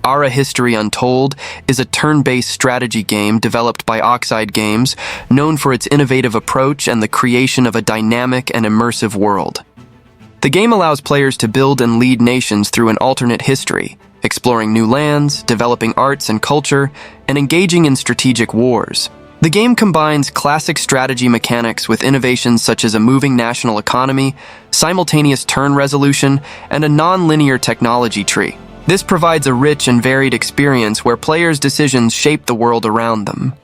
Ara History Untold is a turn-based strategy game developed by Oxide Games, known for its innovative approach and the creation of a dynamic and immersive world. The game allows players to build and lead nations through an alternate history, exploring new lands, developing arts and culture, and engaging in strategic wars. The game combines classic strategy mechanics with innovations such as a moving national economy, simultaneous turn resolution, and a non-linear technology tree. This provides a rich and varied experience where players' decisions shape the world around them.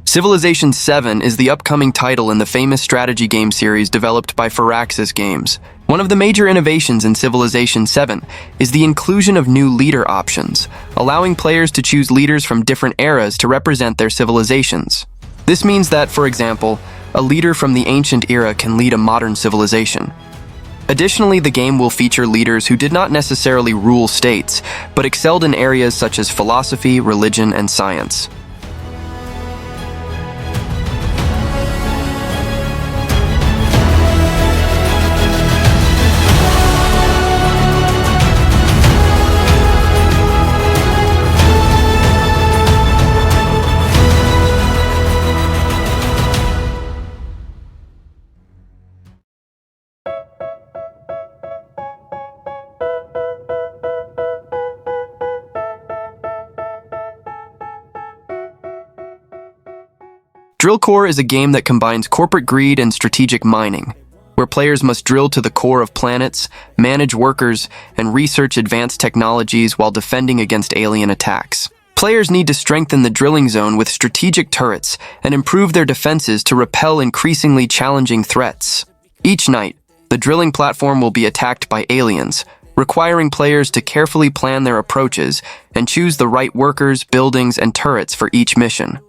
Civilization VII is the upcoming title in the famous strategy game series developed by Firaxis Games. One of the major innovations in Civilization VII is the inclusion of new leader options, allowing players to choose leaders from different eras to represent their civilizations. This means that, for example, a leader from the ancient era can lead a modern civilization. Additionally, the game will feature leaders who did not necessarily rule states, but excelled in areas such as philosophy, religion, and science. Drill Core is a game that combines corporate greed and strategic mining, where players must drill to the core of planets, manage workers, and research advanced technologies while defending against alien attacks. Players need to strengthen the drilling zone with strategic turrets and improve their defenses to repel increasingly challenging threats. Each night, the drilling platform will be attacked by aliens, requiring players to carefully plan their approaches and choose the right workers, buildings, and turrets for each mission.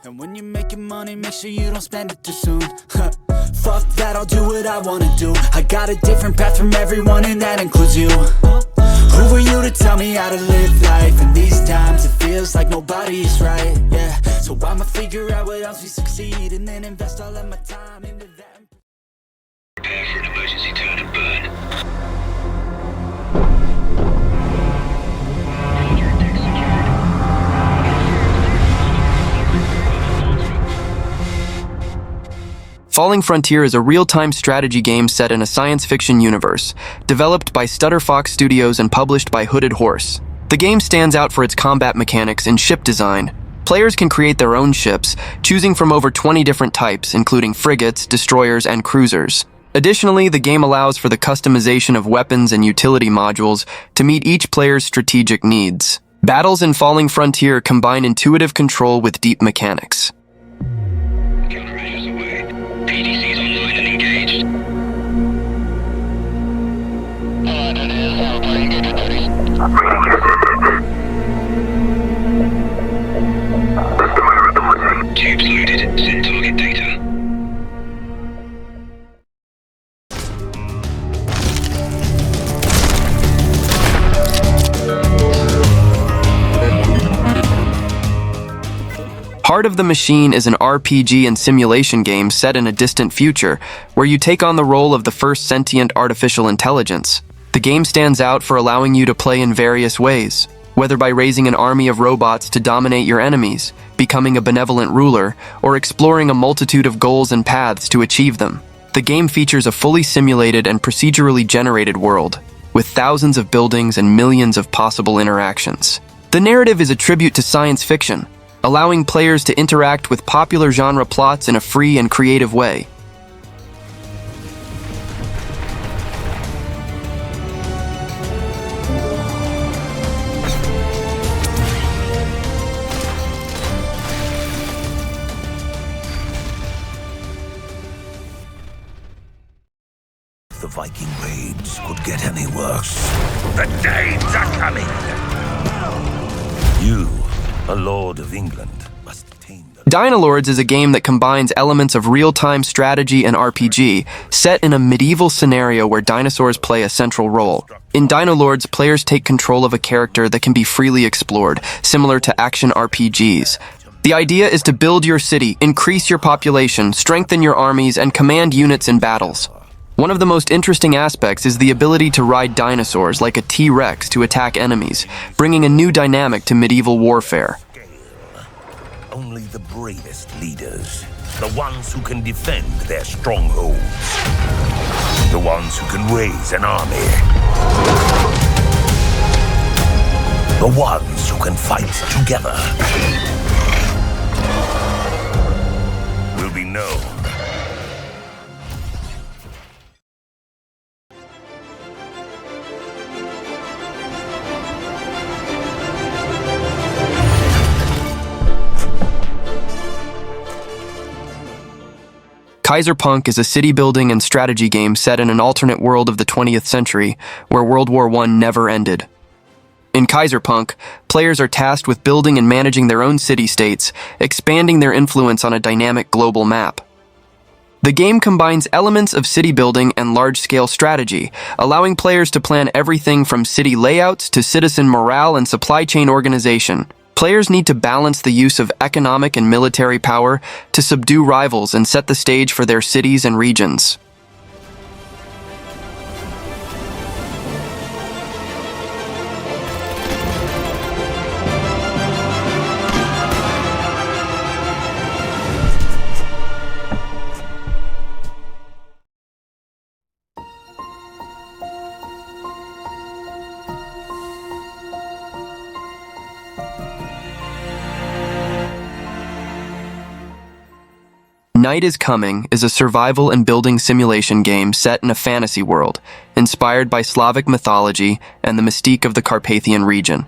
And when you're making money, make sure you don't spend it too soon. Fuck that, I'll do what I wanna do. I got a different path from everyone, and that includes you. Who are you to tell me how to live life? In these times, it feels like nobody's right, yeah. So I'ma figure out what else we succeed, and then invest all of my time into that. Prepare for an emergency turn and burn. Falling Frontier is a real-time strategy game set in a science fiction universe, developed by Stutterfox Studios and published by Hooded Horse. The game stands out for its combat mechanics and ship design. Players can create their own ships, choosing from over 20 different types, including frigates, destroyers, and cruisers. Additionally, the game allows for the customization of weapons and utility modules to meet each player's strategic needs. Battles in Falling Frontier combine intuitive control with deep mechanics. Countermeasures away. PDCs online and engaged. That is our playing engine ready. Tubes loaded. Send target data. Heart of the Machine is an RPG and simulation game set in a distant future, where you take on the role of the first sentient artificial intelligence. The game stands out for allowing you to play in various ways, whether by raising an army of robots to dominate your enemies, becoming a benevolent ruler, or exploring a multitude of goals and paths to achieve them. The game features a fully simulated and procedurally generated world, with thousands of buildings and millions of possible interactions. The narrative is a tribute to science fiction, allowing players to interact with popular genre plots in a free and creative way. The Viking raids could get any worse. The Danes are coming! A lord of England must tame the... Dinolords is a game that combines elements of real-time strategy and RPG, set in a medieval scenario where dinosaurs play a central role. In Dinolords, players take control of a character that can be freely explored, similar to action RPGs. The idea is to build your city, increase your population, strengthen your armies, and command units in battles. One of the most interesting aspects is the ability to ride dinosaurs like a T-Rex to attack enemies, bringing a new dynamic to medieval warfare. Only the bravest leaders, the ones who can defend their strongholds, the ones who can raise an army, the ones who can fight together, will be known. Kaiserpunk is a city-building and strategy game set in an alternate world of the 20th century, where World War I never ended. In Kaiserpunk, players are tasked with building and managing their own city-states, expanding their influence on a dynamic global map. The game combines elements of city building and large-scale strategy, allowing players to plan everything from city layouts to citizen morale and supply chain organization. Players need to balance the use of economic and military power to subdue rivals and set the stage for their cities and regions. Night is Coming is a survival and building simulation game set in a fantasy world, inspired by Slavic mythology and the mystique of the Carpathian region.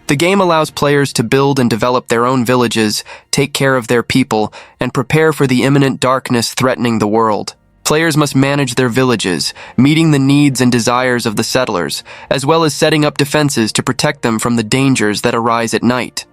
The game allows players to build and develop their own villages, take care of their people, and prepare for the imminent darkness threatening the world. Players must manage their villages, meeting the needs and desires of the settlers, as well as setting up defenses to protect them from the dangers that arise at night.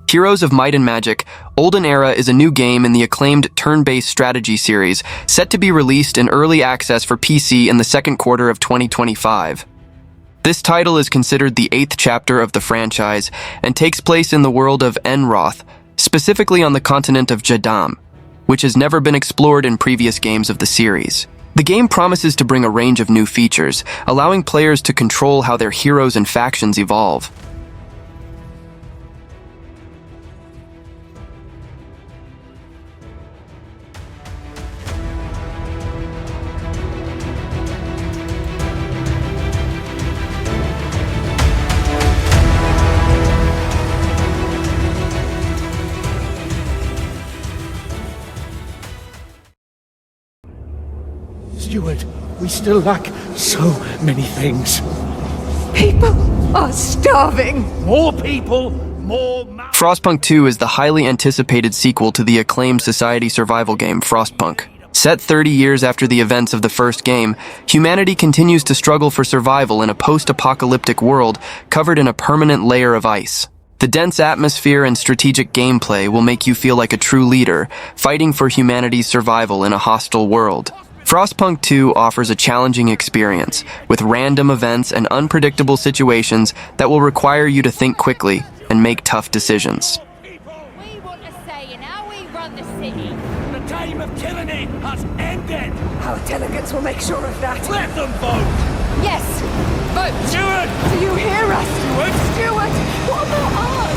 Heroes of Might and Magic, Olden Era is a new game in the acclaimed turn-based strategy series, set to be released in early access for PC in the second quarter of 2025. This title is considered the 8th chapter of the franchise and takes place in the world of Enroth, specifically on the continent of Jadam, which has never been explored in previous games of the series. The game promises to bring a range of new features, allowing players to control how their heroes and factions evolve. Steward, we still lack so many things. People are starving. More people, more... Frostpunk 2 is the highly anticipated sequel to the acclaimed society survival game Frostpunk. Set 30 years after the events of the first game, humanity continues to struggle for survival in a post-apocalyptic world covered in a permanent layer of ice. The dense atmosphere and strategic gameplay will make you feel like a true leader, fighting for humanity's survival in a hostile world. Frostpunk 2 offers a challenging experience, with random events and unpredictable situations that will require you to think quickly and make tough decisions. We want a say in how we run the city. The time of tyranny has ended. Our delegates will make sure of that. Let them vote. Yes, vote. Steward! Do you hear us? Steward! Steward, what about us?